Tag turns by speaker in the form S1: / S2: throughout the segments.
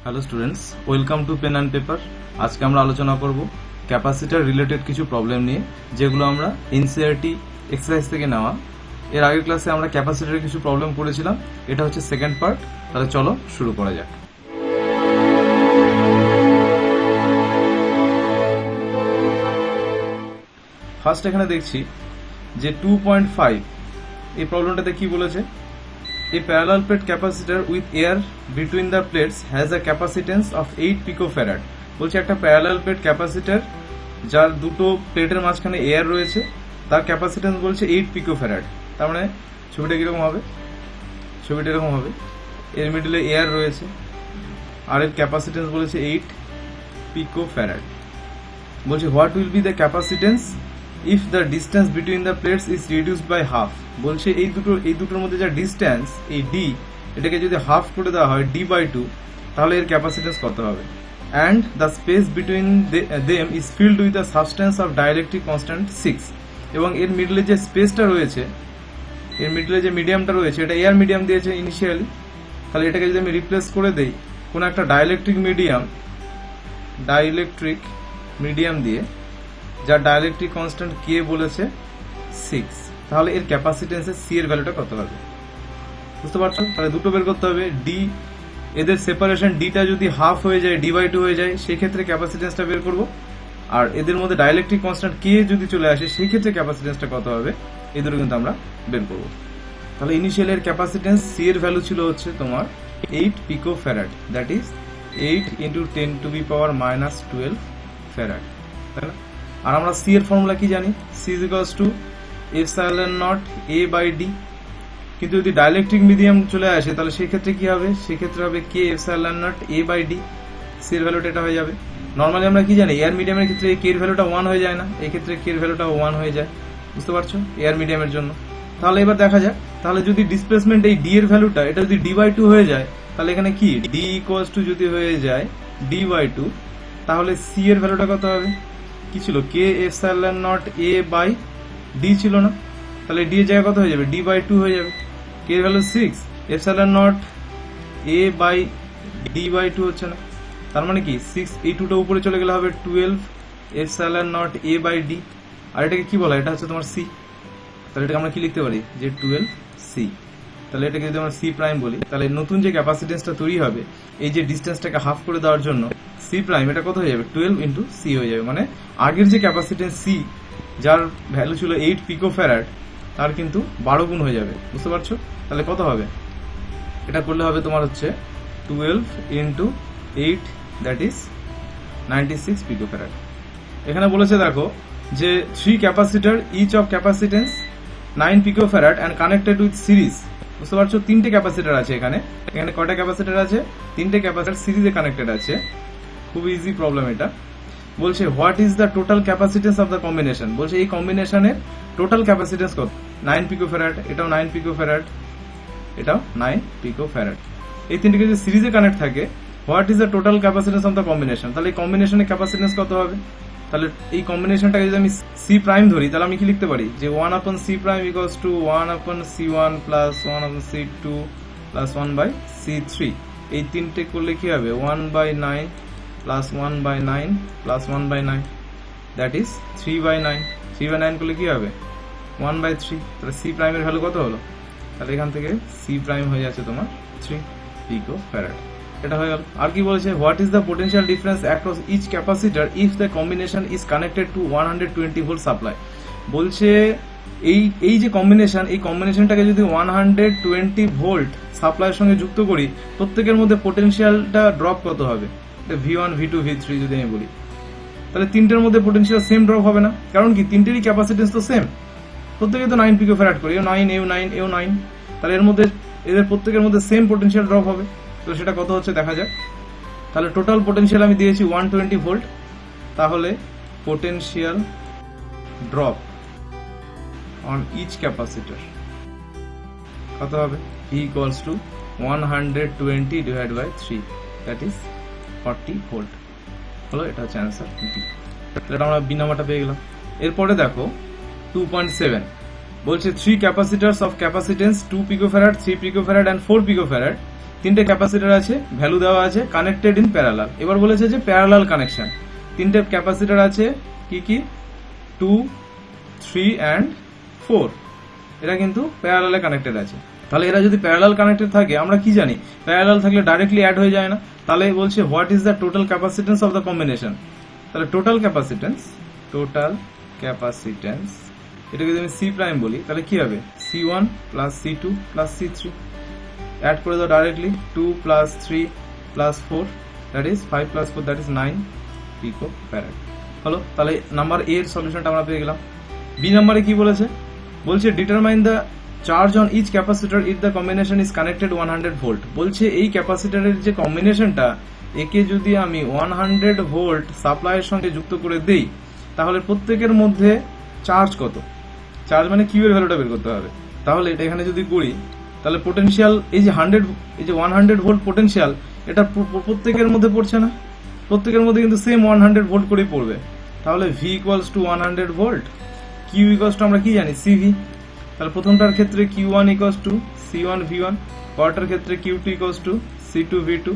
S1: Hello students, welcome to pen and paper. আজকে আমরা আলোচনা করব ক্যাপাসিটার রিলেটেড কিছু প্রবলেম নিয়ে, যেগুলো আমরা এনসিইআরটি এক্সারসাইজ থেকে নেওয়া। এর আগের ক্লাসে আমরা ক্যাপাসিটারের কিছু প্রবলেম করেছিলাম, এটা হচ্ছে সেকেন্ড পার্ট। তাহলে চলো শুরু করা যাক। ফার্স্ট এখানে দেখছি যে 2.5 এই প্রবলেমটাতে কি বলেছে, A parallel plate capacitor with air between the plates has a capacitance of 8 picofarad। বলছে একটা প্যারালাল প্লেট ক্যাপাসিটর যার দুটো প্লেটের মাঝখানে এয়ার রয়েছে, তার ক্যাপাসিটেন্স বলছে 8 পিকোফ্যারাড। তার মানে ছবিটা কিরকম হবে, ছবিটা এরকম হবে, এর মিডলে এয়ার রয়েছে আর এর ক্যাপাসিটেন্স বলেছে 8 পিকোফ্যারাড। বলছে what will be the capacitance if the distance between the plates is reduced by half. বলছে এই দুটোর মধ্যে যা ডিস্টেন্স, এই ডি, এটাকে যদি হাফ করে দেওয়া হয় d/2, তাহলে এর ক্যাপাসিটেন্স কত হবে। And the space between them is filled with the substance of dielectric constant 6। এবং এর মিডলে যে স্পেসটা রয়েছে, এর মিডলে যে মিডিয়ামটা রয়েছে, এটা এয়ার মিডিয়াম দিয়েছে ইনিশিয়ালি। তাহলে এটাকে যদি আমি রিপ্লেস করে দেই কোনো একটা ডাইইলেকট্রিক মিডিয়াম দিয়ে, যার ডাইইলেকট্রিক কনস্ট্যান্ট কে বলেছে 6, তাহলে এর ক্যাপাসিটেন্সের সি এর ভ্যালুটা কত হবে, বুঝতে পারছো? তাহলে দুটো বের করতে হবে। ডি, এদের সেপারেশন ডিটা যদি হাফ হয়ে যায়, d/2 হয়ে যায়, সেই ক্ষেত্রে ক্যাপাসিটেন্সটা বের করব। আর এদের মধ্যে ডাইইলেকট্রিক কনস্ট্যান্ট কে যদি চলে আসে, সেই ক্ষেত্রে ক্যাপাসিটেন্সটা কত হবে, এই দুটো কিন্তু আমরা বের করব। তাহলে ইনিশিয়াল এর ক্যাপাসিটেন্স সি এর ভ্যালু ছিল হচ্ছে তোমার 8 পিকোফ্যারাড, দ্যাট ইজ 8 × 10⁻⁻12 ফ্যারাড, তাই না? আর আমরা সি এর ফর্মুলা কি জানি, C is equals to ε0 a/d। কিন্তু যদি ডাইইলেকট্রিক মিডিয়াম চলে আসে, তাহলে সেই ক্ষেত্রে কি হবে, সেই ক্ষেত্রে হবে k ε0 a/d। সি এর ভ্যালুটা এটা হয়ে যাবে। নর্মালি আমরা কি জানি, এয়ার মিডিয়ামের ক্ষেত্রে কে এর ভ্যালুটা 1 হয়ে যায় না, এই ক্ষেত্রে কে এর ভ্যালুটা 1 হয়ে যায়, বুঝতে পারছো, এয়ার মিডিয়ামের জন্য। তাহলে এবার দেখা যাক, তাহলে যদি ডিসপ্লেসমেন্ট এই ডি এর ভ্যালুটা, এটা যদি d/2 হয়ে যায়, তাহলে এখানে কি d ইকুয়ালস টু যদি হয়ে যায় d/2, তাহলে সি এর ভ্যালুটা কত হবে, কি ছিল, k ε0 a/d ছিল না, তাহলে d এর জায়গায় কত হয়ে যাবে, d/2 হয়ে যাবে। k এর ভ্যালু 6, ε0 a/d/2 হচ্ছে না, তার মানে কি 6, এই 2টা উপরে চলে গেলে হবে 12 ε0 a/d। আর এটাকে কি বলা, এটা হচ্ছে তোমার c। তাহলে এটাকে আমরা কি লিখতে পারি, যে 12c। তাহলে এটাকে যদি আমরা সি প্রাইম বলি, তাহলে নতুন যে ক্যাপাসিটেন্সটা তৈরি হবে, এই যে ডিস্টেন্সটাকে হাফ করে দেওয়ার জন্য সি প্রাইম, এটা কত হয়ে যাবে, 12 × c হয়ে যাবে। মানে আগের যে ক্যাপাসিটেন্স সি, যার ভ্যালু ছিল 8 পিকোফ্যারাড, তার কিন্তু 12 গুণ হয়ে যাবে, বুঝতে পারছো? তাহলে কত হবে, এটা করলে হবে তোমার হচ্ছে 12 × 8, দ্যাট ইজ 96 পিকোফ্যারাড। এখানে বলেছে দেখো যে 3 capacitor, each of capacitance 9 picofarad and connected with series. বুঝতে পারছো, 3টে ক্যাপাসিটার আছে এখানে। এখানে কয়টা ক্যাপাসিটার আছে, 3টে ক্যাপাসিটার সিরিজে কানেক্টেড আছে। খুব ইজি প্রবলেম এটা। বলছে what is the total capacitance of the combination. বলছে এই কম্বিনেশনের টোটাল ক্যাপাসিটেন্স কত, 9 পিকোফ্যারাড, এটাও 9 পিকোফ্যারাড, এটাও 9 পিকোফ্যারাড। এই তিনটে যদি সিরিজে কানেক্ট থাকে, what is the total capacitance of the combination. তাহলে এই কম্বিনেশনের ক্যাপাসিটেন্স কত হবে। তাহলে এই কম্বিনেশনটাকে যদি আমি সি প্রাইম ধরি, তাহলে আমি কি লিখতে পারি, যে 1/c prime equals to 1/c1 plus 1/c2 plus 1/c3। এই তিনটে করলে কি হবে, 1/9 প্লাস 1/9 প্লাস 1/9, দ্যাট ইজ 3/9। 3/9 করলে কি হবে, 1/3। তাহলে সি প্রাইমের ভ্যালু কত হলো, তাহলে এখান থেকে সি প্রাইম হয়ে যাচ্ছে তোমার 3 পিকোফ্যারাড। এটা হয়ে গেল। আর কি বলেছে, what is the potential difference across each capacitor if the combination is connected to 120 volt supply. বলছে এই যে কম্বিনেশন, এই কম্বিনেশনটাকে যদি 120 ভোল্ট সাপ্লাইয়ের সঙ্গে যুক্ত করি, প্রত্যেকের মধ্যে পোটেনশিয়ালটা ড্রপ কত হবে, V1 V2 V3 যদি আমি বলি, তাহলে তিনটের মধ্যে পোটেনশিয়াল সেম ড্রপ হবে না। কারণ কি, তিনটেরই ক্যাপাসিটেন্স তো সেম, প্রত্যেকে তো 9 পিকোফ্যারাড করে, এও 9 এও 9 এও 9, তাহলে এদের প্রত্যেকের মধ্যে সেম পোটেনশিয়াল ড্রপ হবে। তো সেটা কত হচ্ছে দেখা যাক। তাহলে টোটাল পোটেনশিয়াল আমি দিয়েছি 120 ভোল্ট, তাহলে potential drop on each capacitor কত হবে, V equals to 120 divide by 3, that is 40 volt হলো। এটা হচ্ছে অ্যান্সার ডি। এটা আমরা বি নাম্বারটা পেয়ে গেলাম। এরপরে দেখো 2.7 বলছে 3 ক্যাপাসিটার্স অফ ক্যাপাসিটেন্স 2 পিকোফ্যারাড, 3 পিকোফ্যারাড অ্যান্ড 4 পিকোফ্যারাড তিনটে ক্যাপাসিটর আছে, ভ্যালু দেওয়া আছে, কানেক্টেড ইন প্যারালাল। এবার বলেছে যে প্যারালাল কানেকশন, তিনটে ক্যাপাসিটর আছে, কি কি 2, 3 অ্যান্ড 4, এরা কিন্তু প্যারালালে কানেক্টেড আছে। তাহলে এরা যদি প্যারালাল কানেক্টেড থাকে, আমরা কি জানি প্যারালাল থাকলে ডাইরেক্টলি অ্যাড হয়ে যায় না। তাহলে বলছে what is the total capacitance of the combination. তাহলে টোটাল ক্যাপাসিটেন্স এটাকে যদি আমি সি প্রাইম বলি তাহলে কি হবে, C1 plus C2 plus C3, add করে দাও directly, 2 plus 3 plus 4 that is 5 plus 4 that is 9 picofarad. হলো, তাহলে নাম্বার এ এর সলিউশনটা আমরা পেয়ে গেলাম। বি নাম্বারে কি বলেছে, বলছে determine the charge on each capacitor if the combination is connected 100 volt. বলছে এই ক্যাপাসিটরের যে কম্বিনেশনটা, একে যদি আমি 100 ভোল্ট সাপ্লাইয়ের সঙ্গে যুক্ত করে দেই, তাহলে প্রত্যেকের মধ্যে চার্জ কত, চার্জ মানে কিউ এর ভ্যালুটা বের করতে হবে। তাহলে এটা এখানে যদি করি, তাহলে পোটেনশিয়াল এই যে 100 ভোল্ট পোটেনশিয়াল, এটা প্রত্যেকের মধ্যে পড়ছে না, প্রত্যেকের মধ্যে কিন্তু সেম 100 ভোল্ট করেই পড়বে। তাহলে V equals to 100 volt, Q equals to আমরা কি জানি সিভি। তাহলে প্রথমটার ক্ষেত্রে Q1 equals to C1 V1, পরেরটার ক্ষেত্রে Q2 equals to C2 V2,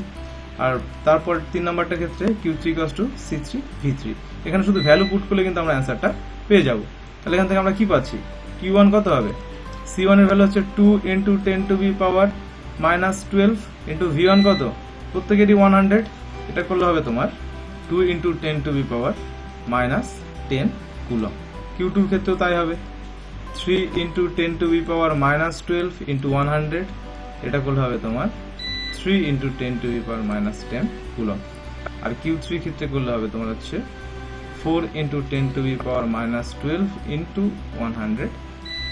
S1: আর তারপর 3 নাম্বারটার ক্ষেত্রে Q3 equals to C3 V3। এখানে শুধু ভ্যালু পুট করলে কিন্তু আমরা অ্যান্সারটা পেয়ে যাব। তাহলে এখান থেকে আমরা কি পাচ্ছি, Q1 কত হবে, C1 এর ভ্যালু হচ্ছে 2 into 10 to the power minus 12 into V1 কত, প্রত্যেকেরই 100, এটা করলে হবে তোমার 2 into 10 to the power minus 10 coulomb. Q2 এর ক্ষেত্রেও তাই হবে, 3 into 10 to the power minus 12 into 100, এটা করলে হবে তোমার 3 into 10 to the power minus 10 coulomb. আর Q3 ক্ষেত্রে করলে হবে তোমার হচ্ছে 4 into 10 to the power minus 12 into 100,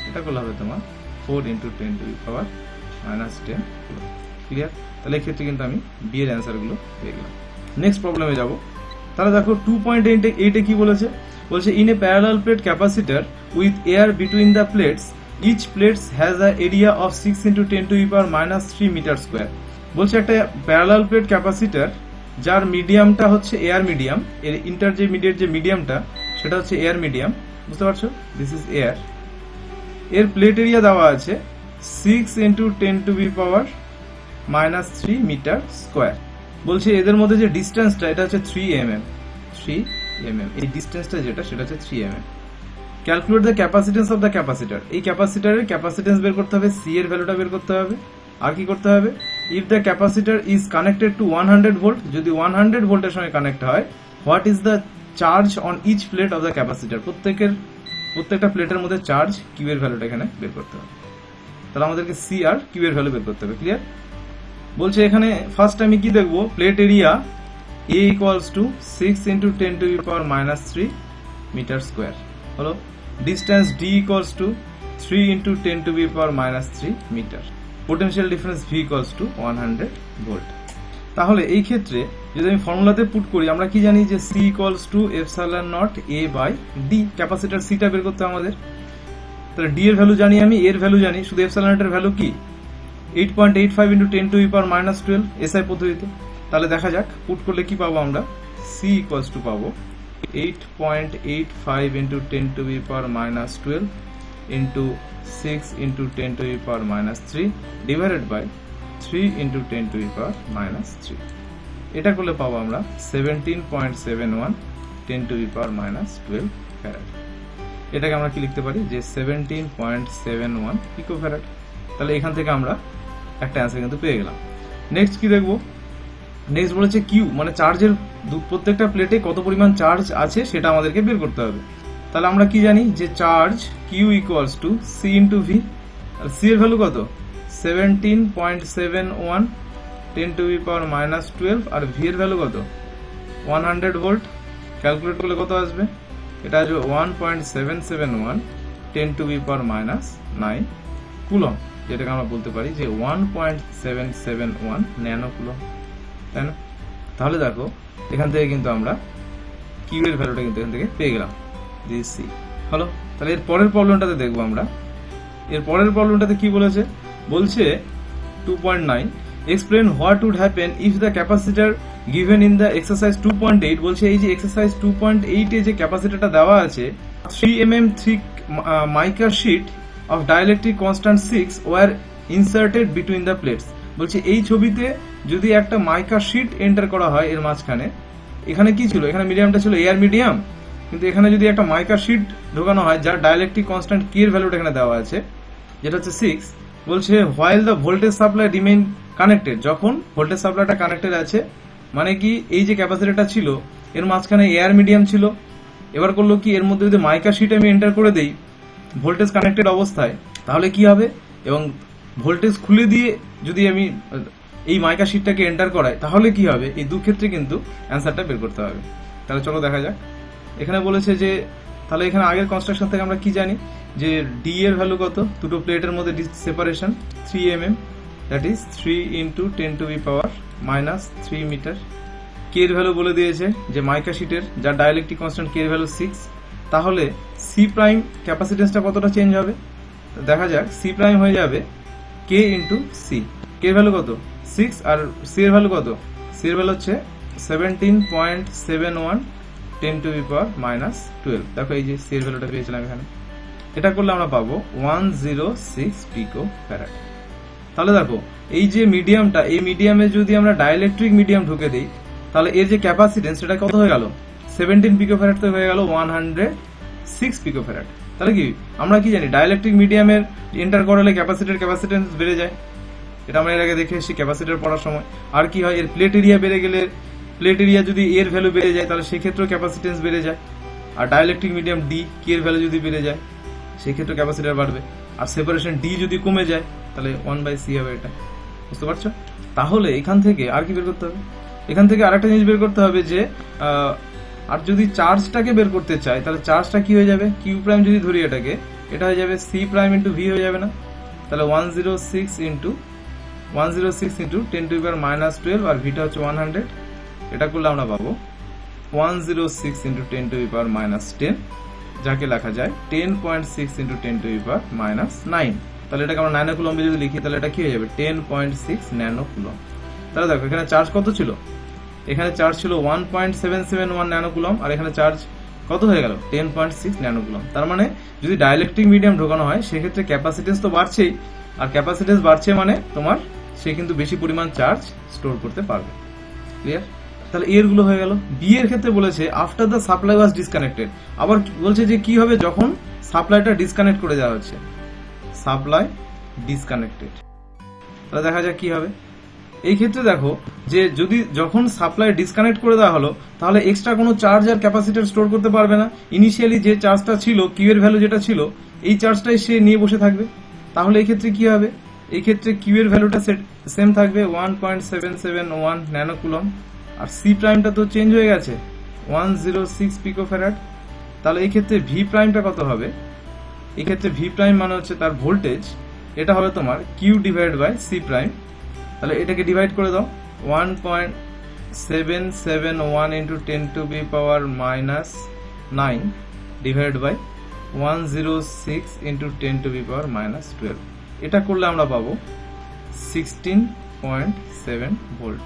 S1: এটা করলে হবে তোমার 4 into 10 to the power minus 10 coulomb. Clear? তাহলে এক্ষেত্রে কিন্তু আমি বি এর অ্যান্সারগুলো পেয়ে গেলাম। নেক্সট প্রবলেমে যাব। তাহলে দেখো 2.8 কি বলেছে, বলছে in a parallel plate capacitor with air between the plates, each plates has a area of 6 into 10 to the power minus 3 metre square. বলছে একটা প্যারালাল প্লেট ক্যাপাসিটর যার মিডিয়ামটা হচ্ছে এয়ার মিডিয়াম, এর ইন্টারমিডিয়েট যে মিডিয়ামটা সেটা হচ্ছে এয়ার মিডিয়াম, বুঝতে পারছো, দিস ইজ এয়ার। এর প্লেট এরিয়া দেওয়া আছে 6 into 10 to the power minus 3 metre square. বলছে এদের মধ্যে যে ডিস্টেন্সটা, এটা হচ্ছে 3 mm, এই ডিস্টেন্সটা যেটা সেটা হচ্ছে 3 mm। Calculate the capacitance of the capacitor. এই ক্যাপাসিটরের ক্যাপাসিটেন্স বের করতে হবে, সি এর ভ্যালুটা বের করতে হবে, আর কি করতে হবে, if the capacitor is connected to 100 volt, যদি 100 ভোল্টের সঙ্গে কানেক্ট হয়, what is the charge on each plate of the capacitor. প্রত্যেকটা প্লেটের মধ্যে চার্জ কিউ এর ভ্যালুটা এখানে বের করতে হবে। তাহলে আমাদেরকে সি আর কিউ এর ভ্যালু বের করতে হবে। ক্লিয়ার? বলছে এখানে ফার্স্ট আমি কি দেখবো, plate area A equals to 6 into 10 to the power minus 3 meter square. হলো, distance D equals to 3 into 10 to the power minus 3 meter. Potential difference V equals to 100 volt. তাহলে এই ক্ষেত্রে যদি আমি ফর্মুলাতে পুট করি, আমরা কি জানি যে C equals to epsilon naught A by D, capacitor C টা বের করতে আমাদের। তাহলে D এর ভ্যালু জানি আমি, A এর ভ্যালু জানি, শুধু epsilon naught এর ভ্যালু কি 8.85 into 10 to the power minus 12 SI পদ্ধতিতে। তাহলে দেখা যাক পুট করলে কি পাবো আমরা, C equals to পাবো 8.85 into 10 to the power minus 12 into 6 into 10 to the power minus 3 divided by 3 into 10 to the power minus 3। এটা করলে পাবো আমরা 17.71 10 to the power minus 12 farad. এটাকে আমরা কি লিখতে পারি যে 17.71 পিকো ফ্যারাড। তাহলে এখান থেকে আমরা একটা অ্যান্সার কিন্তু পেয়ে গেলাম। নেক্সট কি দেখবো, নেক্সট বলেছে কিউ, মানে চার্জের প্রত্যেকটা প্লেটে কত পরিমাণ চার্জ আছে সেটা আমাদেরকে বের করতে হবে। তাহলে আমরা কি জানি যে charge Q equals to C into V, আর সি এর ভ্যালু কত 17.71 10 to the power minus 12, আর ভি এর ভ্যালু কত 100 ভোল্ট। ক্যালকুলেট করলে কত আসবে, এটা আসবে 1.771 10 to the power minus 9 coulomb, যেটাকে আমরা বলতে পারি যে 1.771 ন্যানো কুলম, তাই না? তাহলে দেখো এখান থেকে কিন্তু আমরা কিউ এর ভ্যালুটা কিন্তু এখান থেকে পেয়ে গেলাম, দিস সি। হলো, তাহলে এর পরের প্রবলেমটাতে দেখবো আমরা। এর পরের প্রবলেমটাতে কি বলেছে, বলছে 2.9 explain what would happen if the capacitor given in the exercise 2.8। বলছে এই যে এক্সারসাইজ 2.8 এ যে ক্যাপাসিটরটা দেওয়া আছে, 3 mm thick mica sheet of dielectric constant 6 were inserted between the plates। বলছে এই ছবিতে যদি একটা মাইকা শিট এন্টার করা হয় এর মাঝখানে, এখানে কি ছিল, এখানে মিডিয়ামটা ছিল এয়ার মিডিয়াম, কিন্তু এখানে যদি একটা মাইকা শিট ঢোকানো হয় যার ডাইলেকট্রিক কনস্ট্যান্ট কে এর ভ্যালুটা এখানে দেওয়া আছে, যেটা হচ্ছে 6, বলছে while the voltage supply remain connected, যখন ভোল্টেজ সাপ্লাইটা কানেক্টেড আছে, মানে কি এই যে ক্যাপাসিটরটা ছিল এর মাঝখানে এয়ার মিডিয়াম ছিল, এবার করলো কি এর মধ্যে যদি মাইকা শিট আমি এন্টার করে দেই ভোল্টেজ কানেক্টেড অবস্থায়, তাহলে কি হবে, এবং ভোল্টেজ খুলে দিয়ে যদি আমি এই মাইকা শিটটাকে এন্টার করাই তাহলে কি হবে, এই দু ক্ষেত্রে কিন্তু অ্যান্সারটা বের করতে হবে। তাহলে চলো দেখা যাক। এখানে বলেছে যে তাহলে এখানে আগের কনস্ট্রাকশন থেকে আমরা কি জানি যে ডি এর ভ্যালু কত, দুটো প্লেটের মধ্যে separation 3 mm, that is 3 × 10⁻³ metre. K এর ভ্যালু বলে দিয়েছে যে মাইকা শিটের যার ডাইলেকট্রিক কনস্ট্যান্ট কে এর ভ্যালু 6, তাহলে সি প্রাইম ক্যাপাসিটেন্সটা কতটা চেঞ্জ হবে, দেখা যাক। সি প্রাইম হয়ে যাবে কে ইন্টু সি, কে এর ভ্যালু কত 6 আর সি এর ভ্যালু কত, সি এর ভ্যালু হচ্ছে 17.71 10⁻²। দেখো এই যে সি এর ভ্যালুটা পেয়েছিলাম এখানে, এটা করলে আমরা পাবো 106 পিকো ফ্যারাড। তাহলে দেখো এই যে মিডিয়ামটা, এই মিডিয়ামে যদি আমরা ডাইলেকট্রিক মিডিয়াম ঢুকে দিই তাহলে এর যে ক্যাপাসিটেন্স সেটা কত হয়ে গেল, 17 পিকো ফ্যারাড তো হয়ে গেল 106 পিকো ফ্যারাড। তাহলে কি আমরা কি জানি ডাইলেকট্রিক মিডিয়ামের এন্টার করালে ক্যাপাসিটেন্স বেড়ে যায়, এটা আমরা এর আগে দেখে এসেছি ক্যাপাসিটর পড়ার সময়। আর কি হয়, এর প্লেট এরিয়া বেড়ে গেলে, প্লেট এরিয়া যদি এর ভ্যালু বেড়ে যায় তাহলে সেক্ষেত্রেও ক্যাপাসিটেন্স বেড়ে যায়। আর ডাইলেকট্রিক মিডিয়াম ডি কে এর ভ্যালু যদি বেড়ে যায় সেক্ষেত্রে ক্যাপাসিটর বাড়বে। আর সেপারেশন ডি যদি কমে যায় তাহলে 1/c হবে, এটা বুঝতে পারছো। তাহলে এখান থেকে আর কি বের করতে হবে, এখান থেকে আরেকটা জিনিস বের করতে হবে যে আর যদি চার্জটাকে বের করতে চাই তাহলে চার্জটা কি হয়ে যাবে, কিউ প্রাইম যদি ধরি এটাকে, এটা হয়ে যাবে সি প্রাইম ইন্টু ভি হয়ে যাবে না, তাহলে 106 × 10⁻² আর ভিটা হচ্ছে 100, এটা করলে আমরা পাবো 106 × 10⁻10, যাকে লেখা যায় 10.6 × 10⁻৯। তাহলে এটাকে আমরা ন্যানো কুলম্বে যদি লিখি তাহলে এটা কি হয়ে যাবে 10.6 ন্যানো কুলম্ব। তাহলে দেখো এখানে চার্জ কত ছিল, এখানে চার্জ ছিল 1.771 ন্যানো কুলম্ব, আর এখানে চার্জ কত হয়ে গেল 10.6 ন্যানো কুলম্ব। তার মানে যদি ডাইলেকট্রিক মিডিয়াম ঢোকানো হয় সেক্ষেত্রে ক্যাপাসিটেন্স তো বাড়ছেই, আর ক্যাপাসিটেন্স বাড়ছে মানে তোমার সে কিন্তু বেশি পরিমাণ চার্জ স্টোর করতে পারবে। ক্লিয়ার? তাহলে এর গুলো হয়ে গেল। বি এর ক্ষেত্রে বলেছে after the supply was disconnected, আবার বলছে যে কি হবে যখন সাপ্লাইটা ডিসকানেক্ট করে দেওয়া হচ্ছে, সাপ্লাই ডিসকানেক্টেড। তাহলে দেখা যাক কি হবে। এই ক্ষেত্রে দেখো যে যদি যখন সাপ্লাই ডিসকানেক্ট করে দেওয়া হলো তাহলে এক্সট্রা কোনো চার্জ আর ক্যাপাসিটর স্টোর করতে পারবে না, ইনিশিয়ালি যে চার্জটা ছিল কিউ এর ভ্যালু যেটা ছিল এই চার্জটাই সে নিয়ে বসে থাকবে। তাহলে এই ক্ষেত্রে কি হবে, এই ক্ষেত্রে কিউ এর ভ্যালুটা সেম থাকবে 1.771 ন্যানো কুলম্ব, আর সি প্রাইমটা তো চেঞ্জ হয়ে গেছে 106 পিকো ফ্যারাড। তাহলে এই ক্ষেত্রে ভি প্রাইমটা কত হবে, এই ক্ষেত্রে ভি প্রাইম মানে হচ্ছে তার ভোল্টেজ, এটা হবে তোমার Q divide by C prime. তাহলে এটাকে ডিভাইড করে দাও 1.771 × 10⁻৯ ডিভাইড বাই 106 × 10⁻12, এটা করলে আমরা পাবো 16.7 ভোল্ট।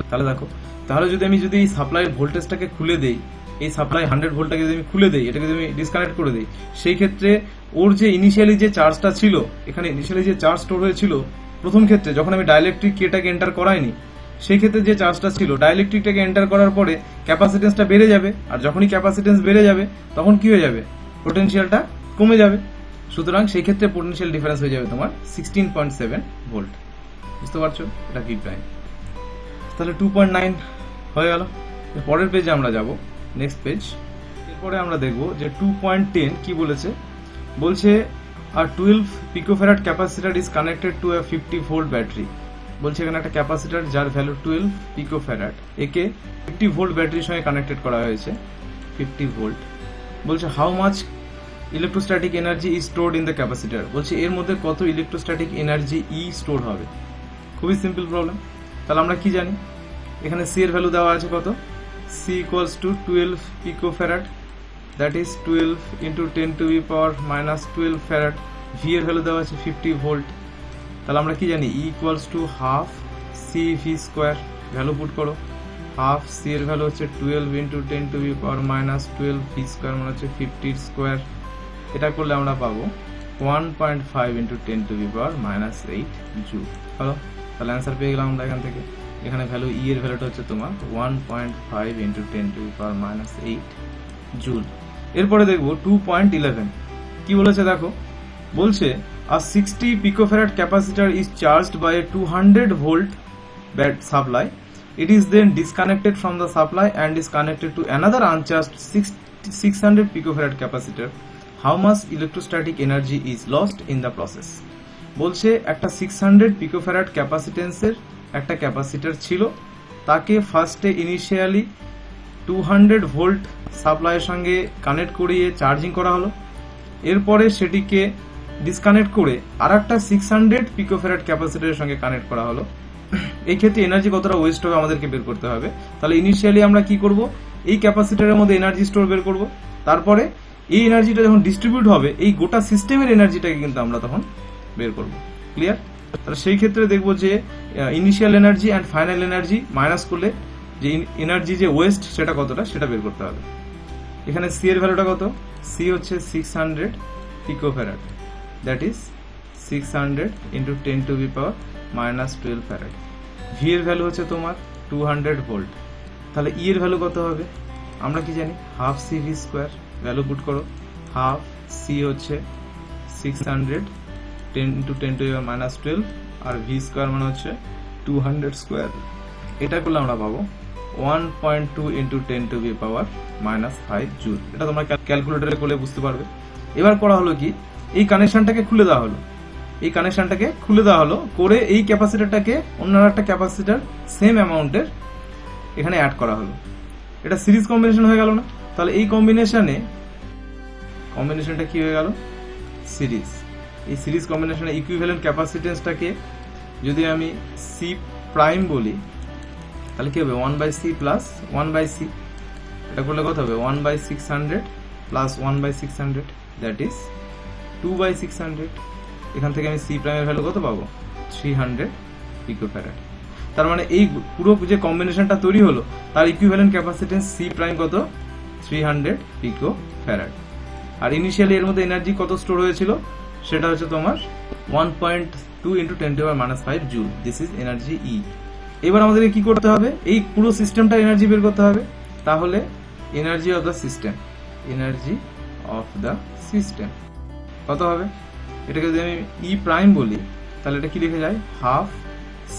S1: তাহলে দেখো, তাহলে যদি আমি এই সাপ্লাই ভোল্টেজটাকে খুলে দেই, এই সাপ্লাই 100 ভোল্টটাকে যদি আমি খুলে দেই, এটাকে যদি আমি ডিসকানেক্ট করে দিই, সেই ক্ষেত্রে ওর যে ইনিশিয়ালি যে চার্জটা ছিল, এখানে ইনিশিয়ালি যে চার্জ স্টোর হয়েছিল প্রথম ক্ষেত্রে যখন আমি ডাইলেকট্রিক কেটাকে এন্টার করাইনি, সেই ক্ষেত্রে যে চার্জটা ছিল ডাইলেকট্রিকটাকে এন্টার করার পরে ক্যাপাসিটেন্সটা বেড়ে যাবে, আর যখনই ক্যাপাসিটেন্স বেড়ে যাবে তখন কি হয়ে যাবে, পোটেনশিয়ালটা কমে যাবে। সুতরাং সেই ক্ষেত্রে পোটেনশিয়াল ডিফারেন্স হয়ে যাবে তোমার 16.7 ভোল্ট। বুঝতে পারছো, এটা ভি প্রাইম। তাহলে 2.9 হয়ে গেল। পরের পেজে আমরা যাব, নেক্সট পেজ। এরপরে আমরা দেখব যে 2.10 কি বলেছে। বলছে আর 12 picofarad capacitor is connected to a 50 volt battery. বলছে এখানে একটা ক্যাপাসিটর যার ভ্যালু 12 পিকোফ্যারাড, একে 50 ভোল্ট ব্যাটারির সঙ্গে কানেক্টেড করা হয়েছে 50 ভোল্ট। বলছে how much electrostatic energy is stored in the capacitor. বলছে এর মধ্যে কত ইলেকট্রোস্ট্যাটিক এনার্জি ই স্টোর হবে। খুবই সিম্পল প্রবলেম। তাহলে আমরা কি জানি, এখানে সি এর ভ্যালু দেওয়া আছে কত, C equals to 12 picofarad, that is 12 × 10⁻12 farad. V এর ভ্যালু দেওয়া আছে 50 ভোল্ট। তাহলে আমরা কি জানি, E equals to half C V square, value put করো, হাফ সি এর ভ্যালু হচ্ছে 12 × 10⁻12 ভি স্কোয়ার মানে হচ্ছে 50 স্কোয়ার। এটা করলে আমরা পাবো 1.5 × 10⁻8 জুল। হলো। তাহলে অ্যান্সার পেয়ে গেলাম আমরা এখান থেকে। এখানে ভ্যালু ই এর ভ্যালুটা হচ্ছে তোমার 1.5 × 10⁻⁸ জুল। এরপরে দেখবো 2.11 কি বলেছে দেখো, বলছে a 60 picofarad capacitor is charged by a 200 volt supply. It is then disconnected from the supply and is connected to another uncharged 600 picofarad capacitor. How much electrostatic energy is lost in the process? বলছে একটা 600 picofarad ক্যাপাসিটেন্সের একটা capacitor ছিল, তাকে ফার্স্টে initially 200 volt সাপ্লাইয়ের সঙ্গে connect করিয়ে charging করা হলো, এরপরে সেটিকে ডিসকানেক্ট করে আর একটা 600 পিকোফ্যারাড ক্যাপাসিটরের সঙ্গে কানেক্ট করা হলো। এই ক্ষেত্রে এনার্জি কতটা ওয়েস্ট হবে আমাদেরকে বের করতে হবে। তাহলে ইনিশিয়ালি আমরা কি করব, এই ক্যাপাসিটরের মধ্যে এনার্জি স্টোর বের করব, তারপরে এই এনার্জিটা যখন ডিস্ট্রিবিউট হবে এই গোটা সিস্টেমের এনার্জিটাকে কিন্তু আমরা তখন বের করব। ক্লিয়ার? তাহলে সেই ক্ষেত্রে দেখব যে initial energy and final energy minus করলে যে এনার্জি যে ওয়েস্ট সেটা কতটা সেটা বের করতে হবে। এখানে সি এর ভ্যালুটা কত, সি হচ্ছে 600 পিকোফ্যারাড, দ্যাট ইজ 600 × 10⁻⁻12 ফ্যারাড। ভি এর ভ্যালু হচ্ছে তোমার 200 ভোল্ট। তাহলে ই এর ভ্যালু কত হবে, আমরা কি জানি half C V square, value put করো, হাফ সি হচ্ছে 600 10 × 10⁻12 আর ভি স্কোয়ার মানে হচ্ছে 200 স্কোয়ার। এটা করলে আমরা পাবো 1.2 × 10⁻⁻5 জুল। এটা তোমরা ক্যালকুলেটরে করলে বুঝতে পারবে। এবার করা হলো কি, এই কানেকশনটাকে খুলে দেওয়া হলো, এই কানেকশনটাকে খুলে দেওয়া হলো করে এই ক্যাপাসিটরটাকে অন্য একটা ক্যাপাসিটর সেম অ্যামাউন্টের এখানে অ্যাড করা হলো। এটা সিরিজ কম্বিনেশন হয়ে গেল না? তাহলে এই কম্বিনেশনটা কি হয়ে গেল, সিরিজ। এই সিরিজ কম্বিনেশনে ইকুইভ্যালেন্ট ক্যাপাসিটেন্সটাকে যদি আমি সি প্রাইম বলি তাহলে কি হবে 1/c প্লাস 1/c, এটা করলে কত হবে 1/600 প্লাস 1/600, দ্যাট ইজ 2/600। এখান থেকে আমি সি প্রাইমের ভ্যালু কত পাবো 300 পিকোফ্যারাড। তার মানে এই পুরো যে কম্বিনেশনটা তৈরি হলো তার ইকুইভ্যালেন্ট ক্যাপাসিটেন্স সি প্রাইম কত 300 পিকোফ্যারাড। আর ইনিশিয়ালি এর মধ্যে এনার্জি কত স্টোর হয়েছিল সেটা হচ্ছে তোমার 1.2 × 10⁻⁵ জুল। দিস ইজ এনার্জি ই। এবার আমাদেরকে কি করতে হবে, এই পুরো সিস্টেমটা এনার্জি বের করতে হবে। তাহলে এনার্জি অফ দ্য সিস্টেম কত হবে, এটাকে যদি আমি ই প্রাইম বলি তাহলে এটা কি লিখে যায় half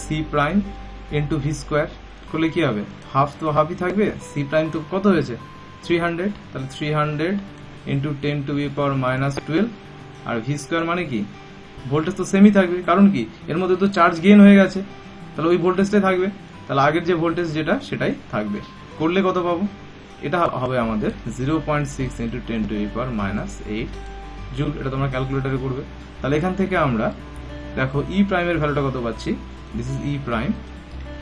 S1: C prime into V square করলে কি হবে, হাফ তো হাফই থাকবে, সি প্রাইম তো কত হয়েছে 300, তাহলে 300 × 10⁻⁻12 আর ভি স্কোয়ার মানে কি ভোল্টেজ তো সেমই থাকবে, কারণ কি এর মধ্যে তো চার্জ গেইন হয়ে গেছে, তাহলে ওই ভোল্টেজটাই থাকবে, তাহলে আগের যে ভোল্টেজ যেটা সেটাই থাকবে। করলে কত পাবো, এটা হবে আমাদের 0.6 × 10⁻⁻8 জুল। এটা তোমরা ক্যালকুলেটরে করবে। তাহলে এখান থেকে আমরা দেখো ই প্রাইমের ভ্যালুটা কত পাচ্ছি, this is E prime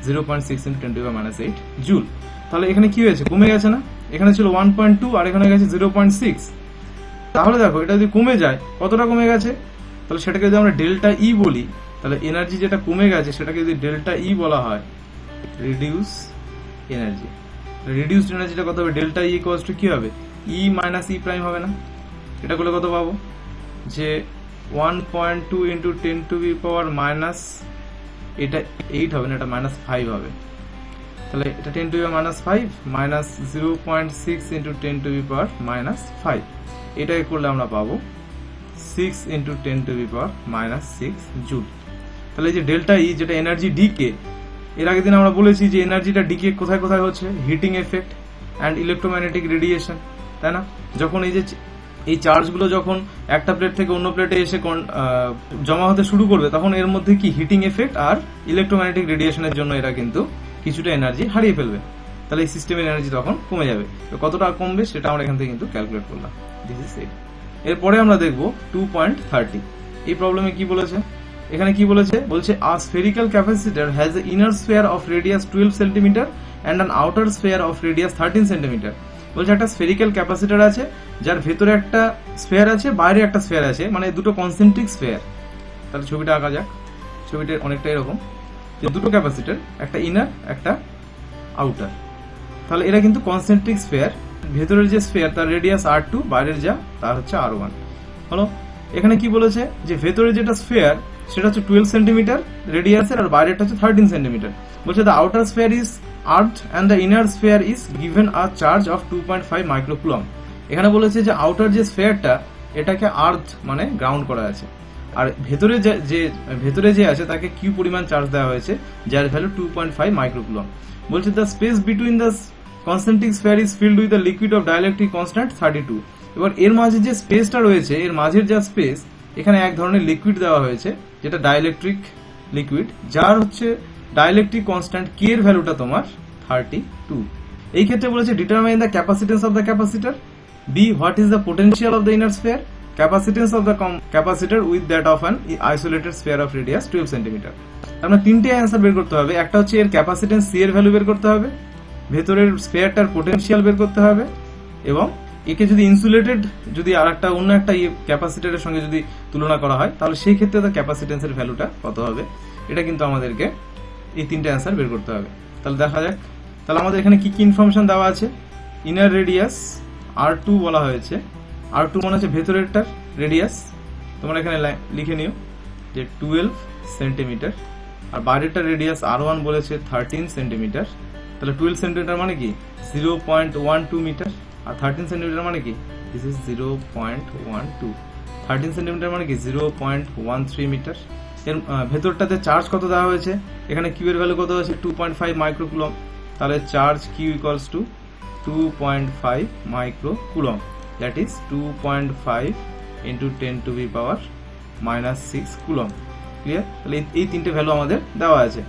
S1: 0.6 × 10⁻⁸ joule. তাহলে এখানে কি হয়েছে, কমে গেছে না, এখানে ছিল 1.2 আর এখানে গেছে 0.6। তাহলে দেখো এটা যদি কমে যায় কতটা কমে গেছে, তাহলে সেটাকে যদি আমরা ডেল্টা ই বলি তাহলে এনার্জি যেটা কমে গেছে সেটাকে যদি ডেল্টা ই বলা হয় রিডিউস এনার্জি। রিডিউসড এনার্জিটা কত হবে, ডেল্টা ই ইকুয়ালস টু কি হবে ই মাইনাস ই প্রাইম হবে না। এটা করলে কত পাবো যে 1.2 × 10⁻⁻, এটা 8 হবে না, এটা -5 হবে। তাহলে এটা 10⁻⁵ মাইনাস 0.6 × 10⁻⁻5, এটাকে করলে আমরা পাবো 6 × 10⁻⁻6 জুল। তাহলে এই যে ডেল্টা ই যেটা এনার্জি ডিকে, এর আগের দিন আমরা বলেছি যে এনার্জিটা ডিকে কোথায় কোথায় হচ্ছে, heating effect and electromagnetic radiation, তাই না? যখন এই চার্জগুলো যখন একটা প্লেট থেকে অন্য প্লেটে এসে জমা হতে শুরু করবে তখন এর মধ্যে কি হিটিং এফেক্ট আর ইলেকট্রোম্যাগনেটিক রেডিয়েশনের জন্য এরা কিন্তু কিছুটা এনার্জি হারিয়ে ফেলবে, তাহলে এই সিস্টেমের এনার্জি তখন কমে যাবে। তো কতটা কমবে সেটা আমরা এখান থেকে কিন্তু ক্যালকুলেট করলাম। This is it. এরপরে আমরা দেখব 2.30। এই প্রবলেমে কি বলেছে, এখানে কি বলেছে, বলছে a spherical capacitor has a inner sphere of radius 12 centimetre and an outer sphere of radius 13 centimetre. বলছে একটা স্ফেরিক্যাল ক্যাপাসিটর আছে যার ভেতরে একটা স্ফিয়ার আছে বাইরে একটা স্ফিয়ার আছে, মানে দুটো কনসেন্ট্রিক স্ফিয়ার। তাহলে ছবিটা আঁকা যাক। ছবিটা অনেকটা এরকম যে দুটো ক্যাপাসিটর, একটা ইনার একটা আউটার। তাহলে এরা কিন্তু কনসেন্ট্রিক স্ফিয়ার, ভেতরের যে স্ফিয়ার তার রেডিয়াস R2, বাইরের যা তার হচ্ছে R1 হলো। এখানে কি বলেছে যে ভেতরে যেটা স্ফিয়ার সেটা হচ্ছে 12 সেন্টিমিটার রেডিয়াসের, আর বাইরেটা হচ্ছে 13 সেন্টিমিটার। বলছে the outer sphere is earth and the inner sphere is given a charge of 2.5 microcoulomb. এখানে বলেছে যে আউটার যে স্ফিয়ারটা এটাকে আর্থ মানে গ্রাউন্ড করা আছে, আর ভেতরে যে আছে তাকে কিউ পরিমাণ চার্জ দেওয়া হয়েছে, যার ভ্যালু 2.5 মাইক্রোকুলম। বলছে the space between the concentric sphere is filled with the liquid of dielectric constant 32। এবার এর মাঝে যে স্পেসটা রয়েছে, এর মাঝের যা স্পেস, এখানে এক ধরনের লিকুইড দেওয়া হয়েছে যেটা ডাইইলেকট্রিক লিকুইড, যার হচ্ছে ডাইইলেকট্রিক কনস্ট্যান্ট কে এর ভ্যালুটা তোমার 32। এই ক্ষেত্রে বলেছে determine the capacitance of the capacitor, B what is the potential of the inner sphere, capacitance of the capacitor with that of an isolated sphere of radius 12 centimetre. আমরা তিনটে অ্যান্সার বের করতে হবে। একটা হচ্ছে এর ক্যাপাসিটেন্স সি এর value বের করতে হবে, ভেতরের স্ফিয়ারটার পোটেনশিয়াল বের করতে হবে, এবং একে যদি ইনসুলেটেড যদি আর একটা অন্য একটা ক্যাপাসিটরের সঙ্গে যদি তুলনা করা হয়, তাহলে সেই ক্ষেত্রে তার ক্যাপাসিটেন্সের ভ্যালুটা কত হবে, এটা কিন্তু আমাদেরকে এই তিনটে অ্যান্সার বের করতে হবে। তাহলে দেখা যাক, তাহলে আমাদের এখানে কি কি ইনফরমেশন দেওয়া আছে। ইনার রেডিয়াস R2 বলা হয়েছে, R2 মনে হচ্ছে ভেতরেরটার রেডিয়াস, তোমরা এখানে লিখে নিও যে 12 সেন্টিমিটার, আর বাইরেরটার রেডিয়াস R1 বলেছে 13 সেন্টিমিটার। তাহলে 12 সেন্টিমিটার মানে কি 0.12 মিটার, আর 13 সেন্টিমিটার মানে কি দিস ইজ 0.12, 13 সেন্টিমিটার মানে কি 0.13 মিটার। এর ভেতরটাতে চার্জ কত দেওয়া হয়েছে, এখানে কিউ এর ভ্যালু কত হয়েছে 2.5 মাইক্রোকুলম, তাহলে charge Q equals to 2.5 microcoulomb, that is 2.5 into 10 to the power -6 coulomb. Clear? তাহলে এই তিনটে ভ্যালু আমাদের দেওয়া আছে।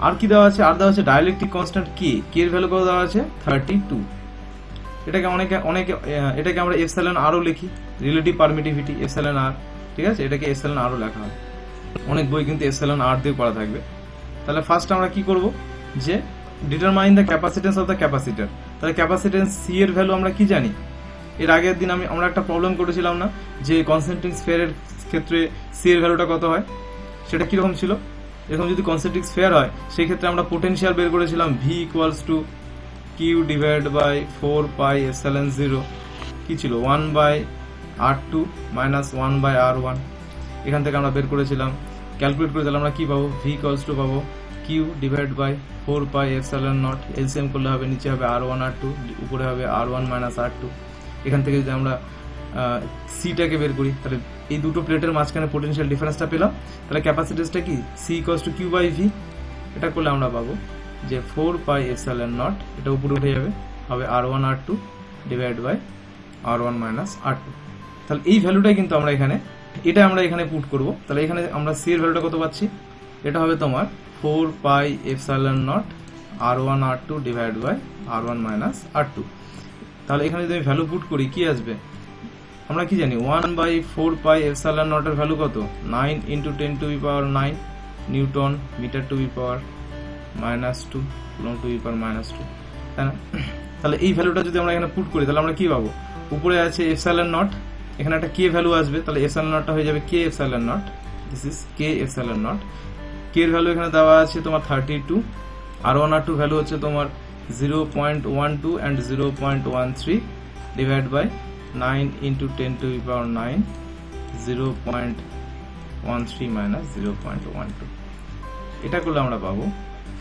S1: আর কি দেওয়া আছে? আর দেওয়া আছে ডাইইলেকট্রিক কনস্ট্যান্ট কে, কে এর ভ্যালু কত দেওয়া আছে 32। এটাকে আমরা এপসাইলন আরও লিখি, রিলেটিভ পারমিটিভিটি এপসাইলন আর, ঠিক আছে, এটাকে এপসাইলন আরও লেখা হয়, অনেক বই কিন্তু এপসাইলন আর দিয়ে পড়া থাকবে। তাহলে ফার্স্ট আমরা কি করব, যে determine the capacitance of the capacitor. তাহলে ক্যাপাসিটেন্স সি এর ভ্যালু আমরা কি জানি, এর আগের দিন আমরা একটা প্রবলেম করেছিলাম না, যে কনসেন্ট্রিক স্ফিয়ারের ক্ষেত্রে সি এর ভ্যালুটা কত হয়, সেটা কিরকম ছিল। এরকম যদি কনসেন্ট্রিক স্ফিয়ার হয়, সেই ক্ষেত্রে আমরা পোটেনশিয়াল বের করেছিলাম V equals to Q divide by 4 pi epsilon 0, কি ছিল 1/r2 মাইনাস 1/r1। এখান থেকে আমরা বের করেছিলাম, ক্যালকুলেট করে তাহলে আমরা কি পাবো, ভি ইকুয়ালস টু পাবো Q divide by 4 pi epsilon naught, LCM করলে হবে নিচে হবে r1 r2, উপরে হবে r1 মাইনাস r2। এখান থেকে যদি আমরা সিটাকে বের করি, তাহলে এই দুটো প্লেটের মাঝখানে পোটেনশিয়াল ডিফারেন্সটা পেলাম। তাহলে ক্যাপাসিটেন্সটা কি C equals to Q by V, এটা করলে আমরা পাবো যে 4 পাই এপসাইলন নট, এটা উপরে উঠে যাবে, হবে r1 r2 divide by r1 minus r2। তাহলে এই ভ্যালুটাই কিন্তু আমরা এখানে পুট করব। তাহলে এখানে আমরা সি এর ভ্যালুটা কত পাচ্ছি, এটা হবে তোমার 4 pi epsilon naught r1 r2 divide by r1 minus r2। তাহলে এখানে যদি আমি ভ্যালু পুট করি কি আসবে, আমরা কি জানি 1/4 পাই এপসাইলন নট এর ভ্যালু কত, 9 into 10 to the power 9 newton metre to the power -2 coulomb to the power -2, তাই না। তাহলে এই ভ্যালুটা যদি আমরা এখানে পুট করি, তাহলে আমরা কি পাবো, উপরে আছে এপসাইলন নট, এখানে একটা কে ভ্যালু আসবে, তাহলে এপসাইলন নটটা হয়ে যাবে K epsilon naught, this is K epsilon naught. K এর ভ্যালু এখানে দেওয়া আছে তোমার 32, r1 r2 ভ্যালু হচ্ছে তোমার 0.12 and 0.13 divide by 9 into 10 to the power 9, 0.13 minus 0.12, এটা করলে আমরা পাবো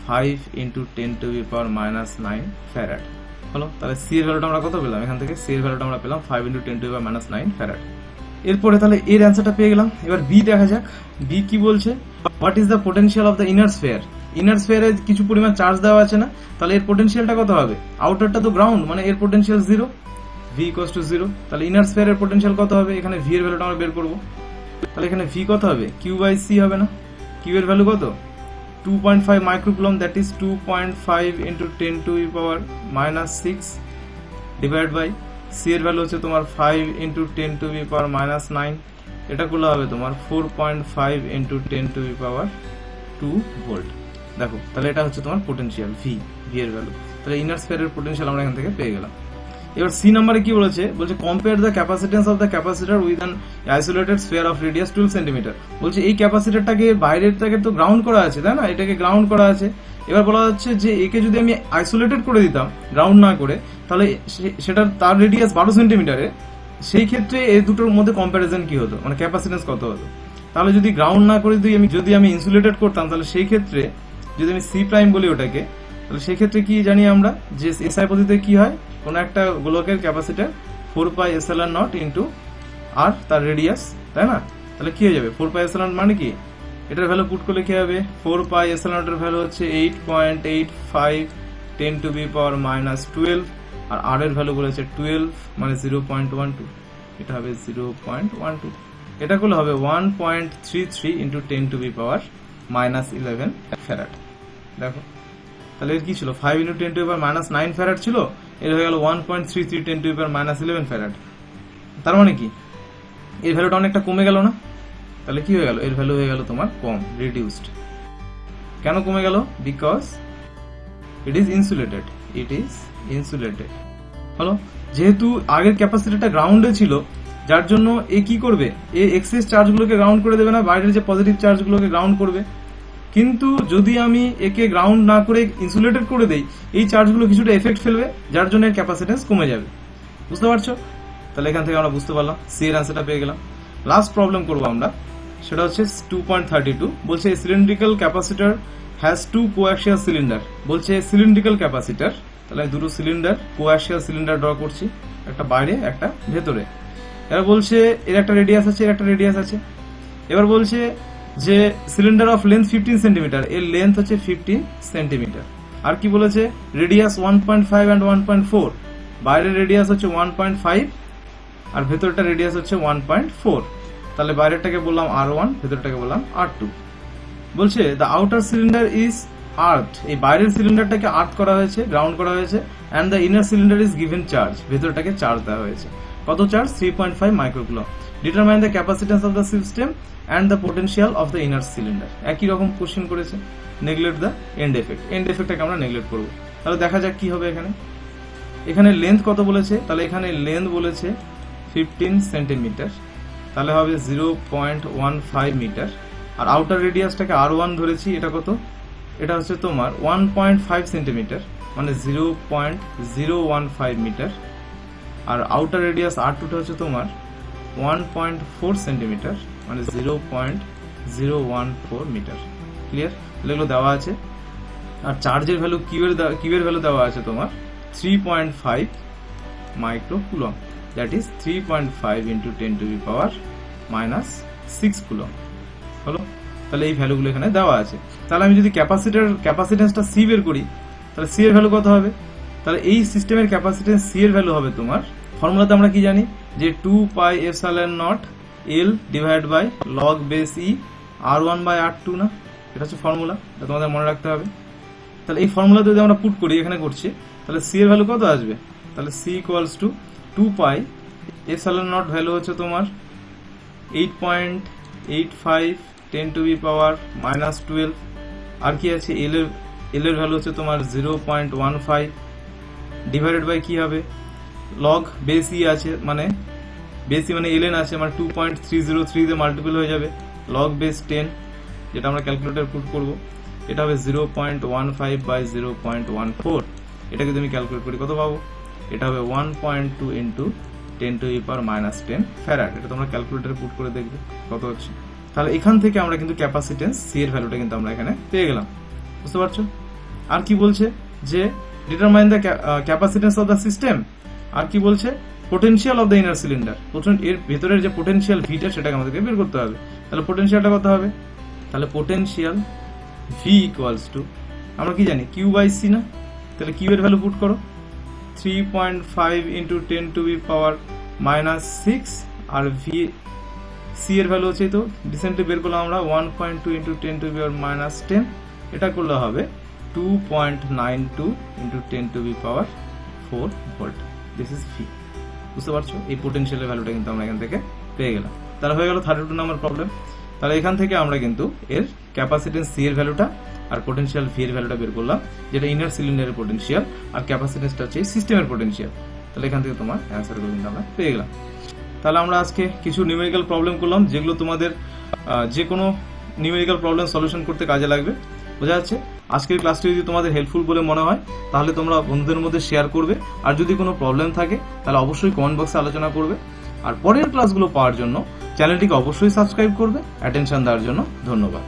S1: 5 into 10 to the power -9 farad. হলো, তাহলে সি এর ভ্যালুটা আমরা কত পেলাম, এখান থেকে সি এর ভ্যালুটা আমরা পেলাম 5 into 10 to the power -9 farad. এরপরে তাহলে এর অ্যান্সারটা পেয়ে গেলাম। এবার বি দেখা যাক, বি কি বলছে, what is the potential of the inner sphere. Inner স্ফিয়ারে কিছু পরিমাণ চার্জ দেওয়া আছে না, তাহলে এর পোটেনশিয়ালটা কত হবে, আউটারটা তো গ্রাউন্ড মানে এর পোটেনশিয়াল 0, ভি ইকুয়ালস টু 0। তাহলে ইনার স্ফিয়ারের পোটেনশিয়াল কত হবে, এখানে ভি এর ভ্যালুটা আমরা বের করব। তাহলে এখানে ভি কত হবে, কিউ বাই সি হবে না, কিউ এর ভ্যালু কত 2.5 microcoulomb, that is 2.5 into 10 to the power -6 divide by C এর ভ্যালু হচ্ছে তোমার 5 ইন্টু 10 টু দি পাওয়ার -9, এটা করলে হবে তোমার 4.5 into 10 to the power 2 volt. দেখো, তাহলে এটা হচ্ছে তোমার পোটেনশিয়াল ভি এর ভ্যালু। তাহলে ইনার স্ফিয়ারের পোটেনশিয়াল আমরা এখান থেকে পেয়ে গেলাম। এবার সি নাম্বারে কি বলেছে, compare the capacitance of the capacitor with an isolated sphere of radius 12 centimetre. বলছে এই ক্যাপাসিটরটাকে বাইরেরটাকে তো গ্রাউন্ড করা আছে, তাই না, এটাকে গ্রাউন্ড করা আছে। এবার বলা হচ্ছে যে একে যদি আমি আইসোলেটেড করে দিতাম গ্রাউন্ড না করে, তাহলে তার রেডিয়াস 12 সেন্টিমিটারে, সেই ক্ষেত্রে এই দুটোর মধ্যে কম্প্যারিজন কি হতো, মানে ক্যাপাসিটেন্স কত হতো। তাহলে যদি গ্রাউন্ড না করে যদি আমি ইনসুলেটেড করতাম, তাহলে সেই ক্ষেত্রে যদি আমি সি প্রাইম বলি ওটাকে, তাহলে সেই ক্ষেত্রে কি জানি আমরা যে এসআই পদ্ধতিতে কি হয়, কোন একটা গোলকের ক্যাপাসিটার 4 π ε0 ইন্টু আর তার রেডিয়াস, তাই না? তাহলে কি হয়ে যাবে 4 π ε0 মানে কি, এটার ভ্যালু পুট করলে কি হবে, 4 π ε0 এর ভ্যালু হচ্ছে 8.85 10⁻⁻12, আর আর এর ভ্যালু বলেছে 12 মানে 0.12, এটা হবে 0.12, এটা করলে হবে 1.33 ইন্টু 10⁻⁻11 ফ্যারাড। দেখো তাহলে এর কি ছিল, 5 ইন্টু 10⁻⁻9 ফ্যারাড ছিল, এর হয়ে গেল 1.33 10⁻⁻11 ফ্যারাড। তার মানে কি এর ভ্যালুটা অনেকটা কমে গেল না? তাহলে কি হয়ে গেল, এর ভ্যালু হয়ে গেল তোমার কম, রিডিউসড। কেন কমে গেল? Because it is insulated. হলো, যেহেতু আগের ক্যাপাসিটরটা গ্রাউন্ডে ছিল, যার জন্য এ কি করবে, এ এক্সেস চার্জগুলোকে গ্রাউন্ড করে দেবে না, বাইরের যে পজিটিভ চার্জগুলোকে গ্রাউন্ড করবে। কিন্তু যদি আমি একে গ্রাউন্ড না করে ইনসুলেটেড করে দেই, এই চার্জগুলো কিছুটা এফেক্ট ফেলবে, যার জন্য এর ক্যাপাসিটেন্স কমে যাবে। বুঝতে পারছো? তাহলে এখান থেকে আমরা বুঝতে পারলাম, সি এর অ্যান্সারটা পেয়ে গেলাম। লাস্ট প্রবলেম করবো আমরা, সেটা হচ্ছে 2.32, বলছে cylindrical capacitor has to coaxial cylinder. বলছে সিলিন্ড্রিক্যাল ক্যাপাসিটর, তাহলে দুটো সিলিন্ডার, কোঅ্যাক্সিয়াল সিলিন্ডার ড্র করছি, একটা বাইরে একটা ভেতরে। এবার বলছে এর একটা রেডিয়াস আছে, এর একটা রেডিয়াস আছে। এবার বলছে যে সিলিন্ডার অফ লেন্থ 15 সেন্টিমিটার, এর লেন্থ হচ্ছে 15 সেন্টিমিটার। আর কি বলেছে, রেডিয়াস 1.5 and 1.4, বাইরের রেডিয়াস হচ্ছে 1.5 আর ভেতরটা রেডিয়াস হচ্ছে 1.4। তাহলে বাইরেরটাকে বললাম R1, ভেতরটাকে বললাম R2। বলছে the outer cylinder is earth, এই বাইরের সিলিন্ডারটাকে আর্থ করা হয়েছে, গ্রাউন্ড করা হয়েছে, and the inner cylinder is given charge, ভেতরটাকে চার্জ দেওয়া হয়েছে। কত charge? 3.5 microcoulomb. Determine the capacitance of the system and the potential of the inner cylinder. একই রকম কোশ্চেন করেছে। Neglect the end effect, end এফেক্টটাকে আমরা নেগলেক্ট করবো। তাহলে দেখা যাক কি হবে এখানে। এখানে লেন্থ কত বলেছে, তাহলে এখানে লেন্থ বলেছে 15 সেন্টিমিটার, তাহলে হবে 0.15 মিটার। আর আউটার রেডিয়াসটাকে R1 ধরেছি, এটা কত, এটা হচ্ছে তোমার 1.5 সেন্টিমিটার, মানে 0.015 মিটার। আর আউটার রেডিয়াস R2টা হচ্ছে তোমার 1.4 সেন্টিমিটার, মানে 0.014 মিটার। ক্লিয়ার? এগুলো দেওয়া আছে। আর চার্জের ভ্যালু, কিউয়ের ভ্যালু দেওয়া আছে তোমার 3.5 microcoulomb, that is 3.5 into 10⁻⁻6 coulomb. হলো, তাহলে এই ভ্যালুগুলো এখানে দেওয়া আছে। তাহলে আমি যদি ক্যাপাসিটেন্সটা সি বের করি, তাহলে সি এর ভ্যালু কত হবে? তাহলে এই সিস্টেমের ক্যাপাসিটেন্স সি এর ভ্যালু হবে তোমার, ফর্মুলাতে আমরা কি জানি যে 2 π ε0 L divide by log base E R1 by R2 না, এটা হচ্ছে ফর্মুলা, এটা তোমাদের মনে রাখতে হবে। তাহলে এই ফর্মুলা যদি আমরা পুট করি, এখানে করছি, তাহলে সি এর ভ্যালু কত আসবে? তাহলে সি ইকুয়ালস টু 2 π ε0 ভ্যালু হচ্ছে তোমার 8.85 10⁻⁻12। আর কি আছে, এল এর ভ্যালু হচ্ছে তোমার 0.15 ডিভাইডেড বাই কি হবে, লগ বেস ই আছে, মানে বেস ই মানে ln আছে, মানে 2.303 দিয়ে মাল্টিপল হয়ে যাবে, লগ বেস 10, যেটা আমরা ক্যালকুলেটর পুট করব, এটা হবে 0.15 বাই 0.14। এটাকে যদি আমি ক্যালকুলেট করি কত পাবো? এটা হবে 1.2 ইন্টু 10⁻⁻10 ফ্যারাড। এটা তোমরা ক্যালকুলেটরে পুট করে দেখবে কত হচ্ছে। তাহলে এখান থেকে আমরা কিন্তু ক্যাপাসিটেন্স সি এর ভ্যালুটা কিন্তু আমরা এখানে পেয়ে গেলাম। বুঝতে পারছো? আর কি বলছে যে determine the capacitance of the system. আর কি বলছে, potential of the inner cylinder. প্রথম এর ভেতরের যে পোটেনশিয়াল ভিটা, সেটাকে আমাদেরকে বের করতে হবে। তাহলে পোটেনশিয়ালটা কত হবে? তাহলে পোটেনশিয়াল ভি ইকুয়ালস টু, আমরা কি জানি, কিউ বাই সি না? তাহলে কিউ এর ভ্যালু পুট করো, 3.5 ইন্টু 10⁻⁻6, আর ভি সি এর ভ্যালু হচ্ছে, তো রিসেন্টলি বের করলাম আমরা 1.2 ইন্টু 10⁻⁻10, এটা করলে হবে 2.92 into 10⁻4 volt. This is V. বুঝতে পারছো? এই পোটেনশিয়ালের ভ্যালুটা কিন্তু আমরা এখান থেকে পেয়ে গেলাম। তাহলে হয়ে গেল 32 নম্বর প্রবলেম। তাহলে এখান থেকে আমরা কিন্তু এর ক্যাপাসিটেন্স সি এর ভ্যালুটা আর পোটেনশিয়াল ভি এর ভ্যালুটা বের করলাম, যেটা ইনার সিলিন্ডারের পোটেনশিয়াল, আর ক্যাপাসিটেন্সটা হচ্ছে সিস্টেমের পোটেনশিয়াল। তাহলে এখান থেকে তোমার অ্যান্সারগুলো কিন্তু আমরা পেয়ে গেলাম। তাহলে আমরা আজকে কিছু নিউমেরিক্যাল প্রবলেম করলাম, যেগুলো তোমাদের যে কোনো নিউমেরিক্যাল প্রবলেম সলিউশন করতে কাজে লাগবে। বোঝা যাচ্ছে? আজকের ক্লাসটি যদি তোমাদের হেল্পফুল বলে মনে হয়, তাহলে তোমরা বন্ধুদের মধ্যে শেয়ার করবে। আর যদি কোনো প্রবলেম থাকে, তাহলে অবশ্যই কমেন্ট বক্সে আলোচনা করবে। আর পরের ক্লাসগুলো পাওয়ার জন্য চ্যানেলটিকে অবশ্যই সাবস্ক্রাইব করবে। অ্যাটেনশন দেওয়ার জন্য ধন্যবাদ।